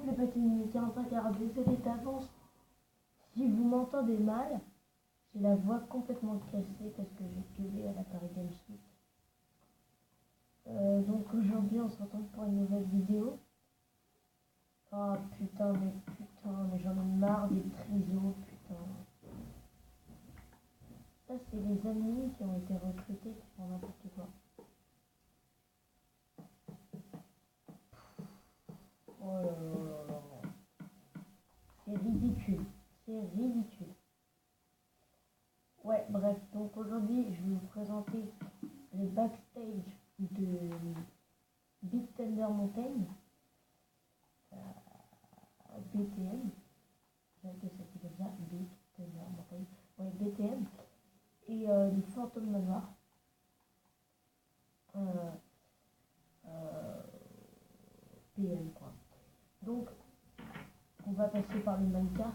Donc les petits minutes 45, désolé d'avance si vous m'entendez mal. J'ai la voix complètement cassée parce que j'ai gueulé à la Paris Games Week. Donc aujourd'hui on se retrouve pour une nouvelle vidéo. Oh putain mais j'en ai marre des trisos, putain. Ça c'est les amis qui ont été recrutés qui font n'importe quoi. Oh là là là là. C'est ridicule. C'est ridicule. Ouais, bref, donc aujourd'hui je vais vous présenter les backstage de Big Thunder Mountain, BTM, j'ai que ça c'est comme ça, Big Thunder Mountain, ouais, BTM, et les Fantômes Manoir, PM quoi. Donc, on va passer par les minecarts.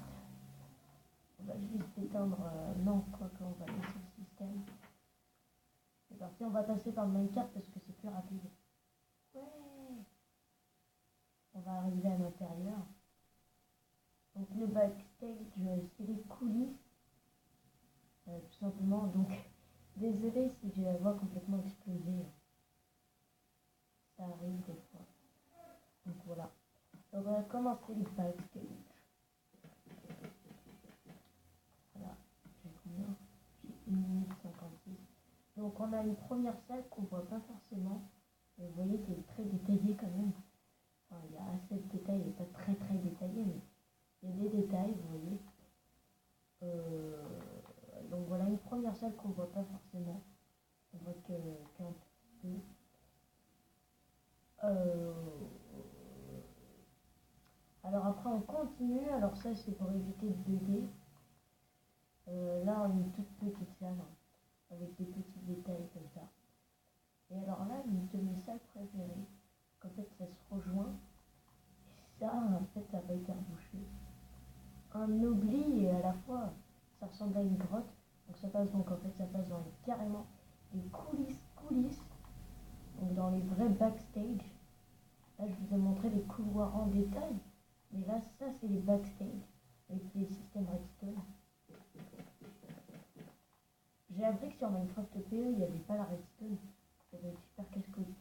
On va juste éteindre, non, quoi qu'on va laisser le système. C'est parti, on va passer par le minecart parce que c'est plus rapide. Ouais. On va arriver à l'intérieur. Donc le backstage, c'est les coulisses. Tout simplement, donc désolé si j'ai la voix complètement explosée. Ça arrive des fois. Donc voilà. Donc on va commencer le backstage. Voilà. J'ai combien? J'ai 1 minute 56. Donc on a une première salle qu'on voit pas forcément. Vous voyez qu'elle est très détaillée quand même. Enfin, il y a assez de détails, elle n'est pas très détaillée, mais il y a des détails, vous voyez. Donc voilà une première salle qu'on voit pas forcément. On voit qu'un peu. Alors après on continue, alors ça c'est pour éviter de bugger. Là on a une toute petite salle hein, avec des petits détails comme ça. Et alors là une de mes salles préférées, qu'en fait ça se rejoint. Et ça en fait ça va être rebouché. Un oubli et à la fois ça ressemble à une grotte. Donc ça passe donc en fait ça passe dans carrément les coulisses. Donc dans les vrais backstage. Là je vous ai montré les couloirs en détail. Mais là ça c'est les backstage avec les systèmes redstone. J'ai appris que sur Minecraft PE il n'y avait pas la redstone. Ça va être super casse-couille.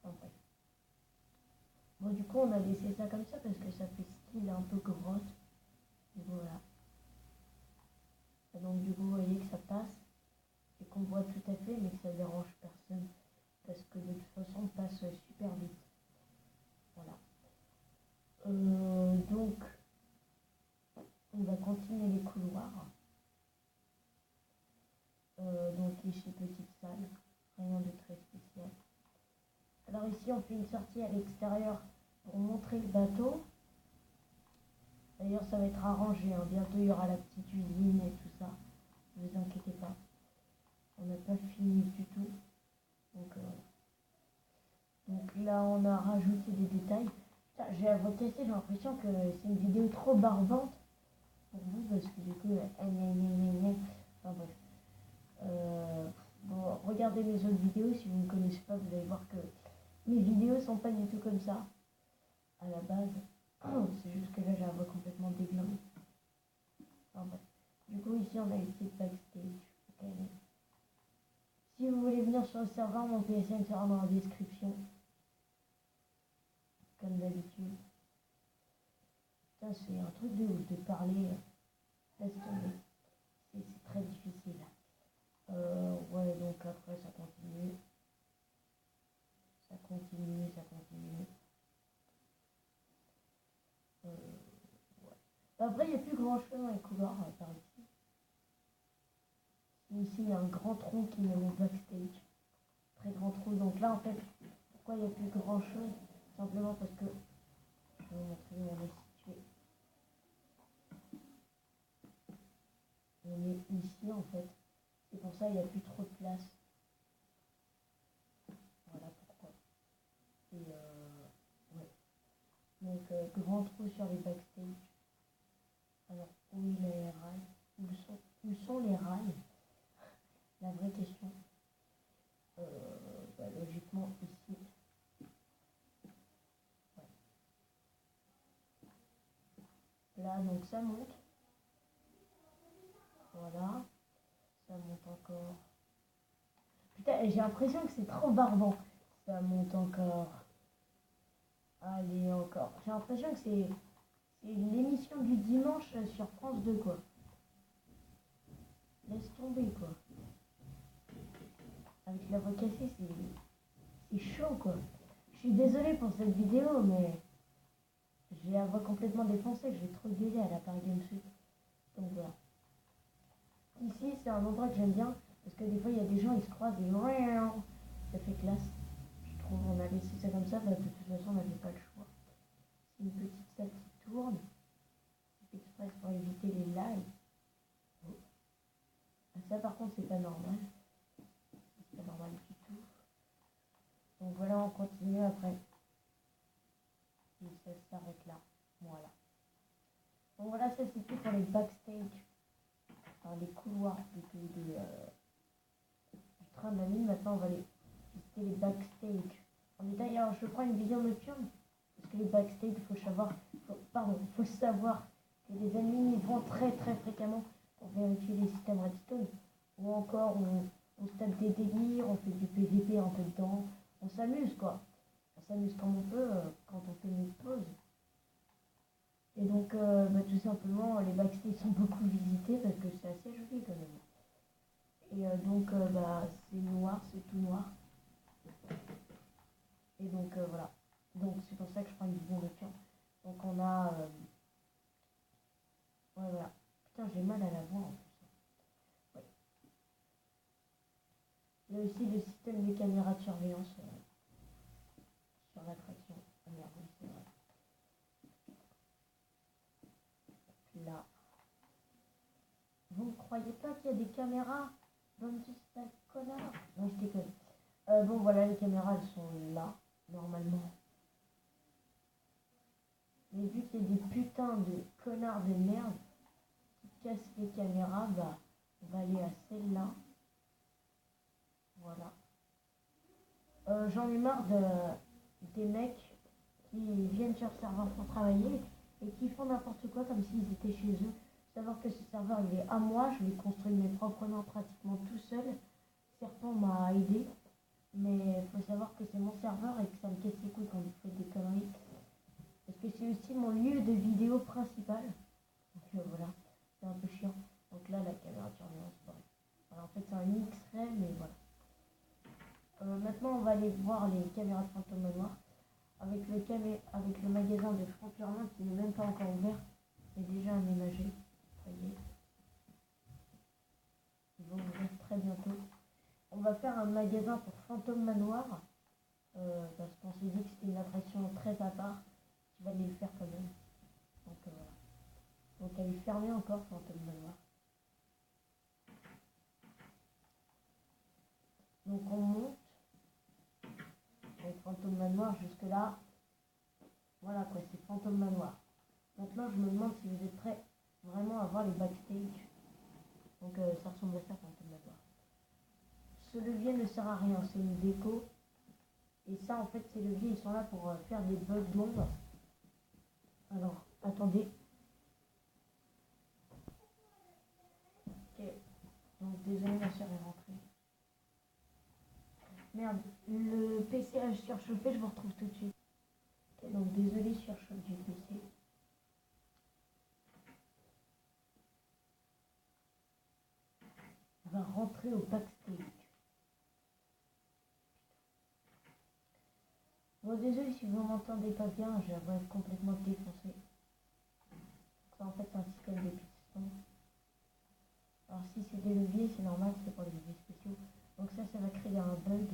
Enfin bref. Bon du coup on a laissé ça comme ça parce que ça fait style un peu grotte. Et voilà. Et donc du coup vous voyez que ça passe. Et qu'on voit tout à fait mais que ça dérange personne. Parce que de toute façon on passe super vite. Voilà. Donc on va continuer les couloirs. Donc ici petite salle, rien de très spécial. Alors ici on fait une sortie à l'extérieur pour montrer le bateau. D'ailleurs ça va être arrangé, hein. Bientôt il y aura la petite usine et tout ça. Ne vous inquiétez pas. On n'a pas fini du tout. Donc là on a rajouté des détails. J'ai la voix cassée, j'ai l'impression que c'est une vidéo trop barbante pour vous parce que du coup enfin bref. Bon, regardez mes autres vidéos, si vous ne me connaissez pas, vous allez voir que mes vidéos sont pas du tout comme ça à la base. C'est juste que là j'ai la voix complètement déglinguée. Enfin bref. Du coup ici on a une petite backstage. Okay. Si vous voulez venir sur le serveur, mon PSN sera dans la description. Comme d'habitude. Ça c'est un truc de ouf de parler. Laisse tomber. C'est très difficile. Ouais, donc après ça continue. Ça continue. Ouais. Après, il n'y a plus grand chose dans les couloirs par ici. Ici, il y a un grand trou qui mène au backstage. Très grand trou. Donc là, en fait, pourquoi il n'y a plus grand chose? Simplement parce que je vais vous montrer où on est situé. On est ici, en fait. C'est pour ça qu'il n'y a plus trop de place. Voilà pourquoi. Et ouais. Donc, grand trou sur les backstage. Alors, où il est les rails? Où sont les rails? La vraie question. Logiquement, ici. Ouais. Là, donc ça monte. Voilà. Ça monte encore. Putain, j'ai l'impression que c'est trop barbant. Ça monte encore. Allez, encore. J'ai l'impression que c'est l'émission du dimanche sur France 2, quoi. Laisse tomber, quoi. Avec la voix cassée, c'est chaud, quoi. Je suis désolée pour cette vidéo, mais j'ai la voix complètement défoncée. Je vais trop gueuler à la Paris Games Week. Donc voilà. Ici, c'est un endroit que j'aime bien, parce que des fois, il y a des gens, ils se croisent et ça fait classe. Je trouve, on a laissé ça comme ça, bah, de toute façon, on n'avait pas le choix. C'est une petite salle qui tourne. C'est express pour éviter les lives. Oh. Ah, ça, par contre, c'est pas normal. C'est pas normal du tout. Donc voilà, on continue après. Et ça s'arrête là. Voilà. Donc voilà, ça c'est tout pour les backstage. Enfin, les couloirs plutôt du train de la mine. Maintenant, on va aller visiter les backstage. En détail, alors je prends une vision nocturne. Parce que les backstage, faut savoir que les ennemis vont très très fréquemment pour vérifier les systèmes redstone. Ou encore, on se tape des délires, on fait du PVP un peu dedans. On s'amuse, quoi. On s'amuse comme on peut quand on fait une pause. Et donc, tout simplement, les backstage sont beaucoup visités parce que c'est assez joli quand même. Et c'est noir, c'est tout noir. Et donc, voilà. Donc, c'est pour ça que je prends une vision nocturne. Donc, on a... ouais, voilà. Putain, j'ai mal à la voix en plus. Ouais. Il y a aussi le système de caméras de surveillance sur l'attraction. Ah merde, oui, c'est vrai. Là. Vous ne croyez pas qu'il y a des caméras dans le système, connard? Non, je déconne. Bon, voilà, les caméras, elles sont là, normalement. Mais vu qu'il y a des putains de connards de merde qui cassent les caméras, bah, on va aller à celle-là. Voilà. J'en ai marre des mecs qui viennent sur le serveur pour travailler et qui font n'importe quoi comme s'ils étaient chez eux. Savoir que ce serveur, il est à moi, je l'ai construit de mes propres mains pratiquement tout seul. Serpent m'a aidé, mais il faut savoir que c'est mon serveur et que ça me casse les couilles quand vous faites des conneries. Parce que c'est aussi mon lieu de vidéo principal. Donc voilà, c'est un peu chiant. Donc là, la caméra de surveillance, pareil. Alors, en fait, c'est un X-ray, mais voilà. Maintenant, on va aller voir les caméras de Fantôme Manoir. Avec le magasin de Franck Lormain qui n'est même pas encore ouvert, mais déjà aménagé. Voyez. Ils vont ouvrir très bientôt. On va faire un magasin pour Fantôme Manoir. Parce qu'on s'est dit que c'était une attraction très à part. Tu vas aller le faire quand même. Donc voilà. Donc elle est fermée encore, Fantôme Manoir. Donc on monte. Donc Fantôme Manoir jusque là. Voilà quoi, c'est Fantôme Manoir. Maintenant je me demande si vous êtes prêts vraiment à voir les backstage. Donc ça ressemble à ça, Fantôme Manoir. Ce levier ne sert à rien, c'est une déco. Et ça en fait ces leviers ils sont là pour faire des bugs d'ombre. Alors attendez. Ok. Donc désolé ma soeur est rentrée. Merde, le PC a surchauffé, je vous retrouve tout de suite. Ok, donc désolé surchauffe du PC. On va rentrer au backstage. Bon désolé si vous m'entendez pas bien, j'ai la voix complètement défoncée. Ça en fait c'est un système de piston. Alors si c'est des leviers, c'est normal, c'est pour les leviers spéciaux. Donc ça va créer un bug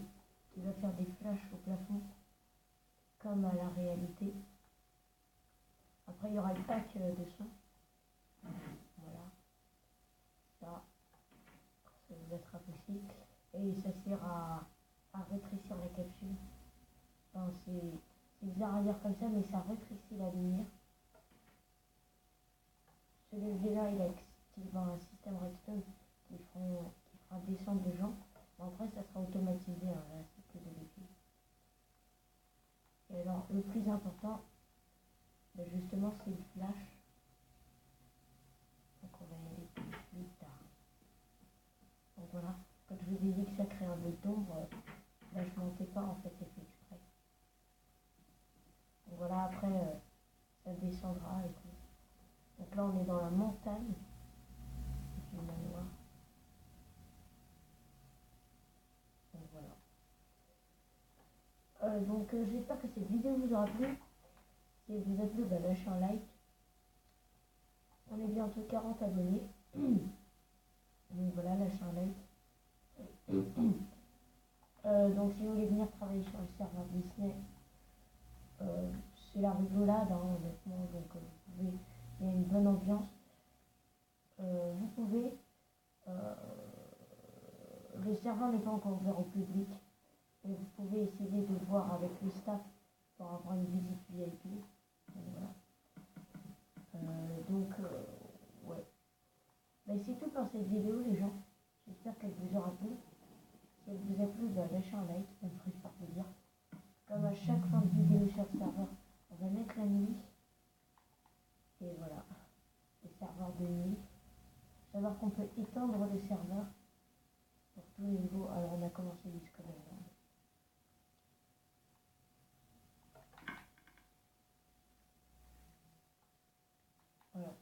qui va faire des flashs au plafond, comme à la réalité. Après il y aura le pack de son. Voilà. Ça vous être possible. Et ça sert à rétrécir la capsule. Enfin, c'est bizarre à dire comme ça, mais ça rétrécit la lumière. Ce levier-là, il active un système redstone qui fera descendre les gens. Après, ça sera automatisé, hein, là, c'est plus de levier. Et alors, le plus important, ben justement, c'est le flash. je vous ai dit que ça crée un peu d'ombre, là je montais pas en fait, c'est fait exprès. Donc voilà, après ça descendra et tout. Donc là on est dans la montagne du manoir. Donc voilà. Donc j'espère que cette vidéo vous aura plu. Si elle vous a plu, bah, lâchez un like. On est bientôt 40 abonnés. Donc voilà, lâchez un like. Donc si vous voulez venir travailler sur le serveur Disney, c'est la rigolade, hein, honnêtement. Donc vous pouvez, il y a une bonne ambiance. Vous pouvez. Le serveur n'est pas encore ouvert au public. Et vous pouvez essayer de voir avec le staff pour avoir une visite VIP. Donc voilà. Ouais. Mais c'est tout pour cette vidéo les gens. J'espère qu'elle vous aura plu. Si elle vous a plu, bah, lâchez un like, ça me ferait super plaisir. Comme à chaque fin de vidéo sur le serveur, on va mettre la nuit. Et voilà. Le serveur de nuit. Savoir qu'on peut étendre le serveur pour tous les niveaux. Alors on a commencé jusqu'à maintenant. Voilà.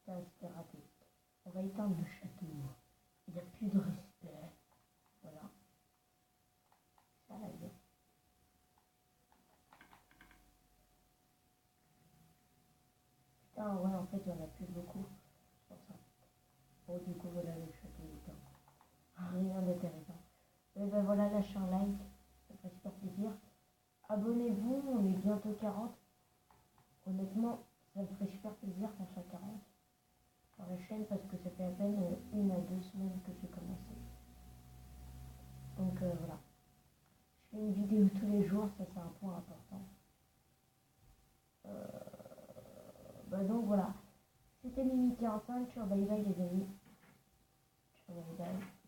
Ça c'était raté. On va éteindre le château. Il n'y a plus de respect. Voilà. Ça va bien. Putain, ouais, en fait, il n'y en a plus beaucoup. C'est pour ça. Bon, du coup, voilà, le château est éteint. Rien d'intéressant. Et ben voilà, lâchez un like. Ça fait super plaisir. Abonnez-vous, on est bientôt 40. Honnêtement, ça me ferait super plaisir qu'on soit 40 sur la chaîne parce que ça fait à peine 1 à 2 semaines que j'ai commencé. Donc voilà. Je fais une vidéo tous les jours, ça c'est un point important. Donc voilà. C'était Mimi 45, ciao bye bye les amis. Ciao bye bye.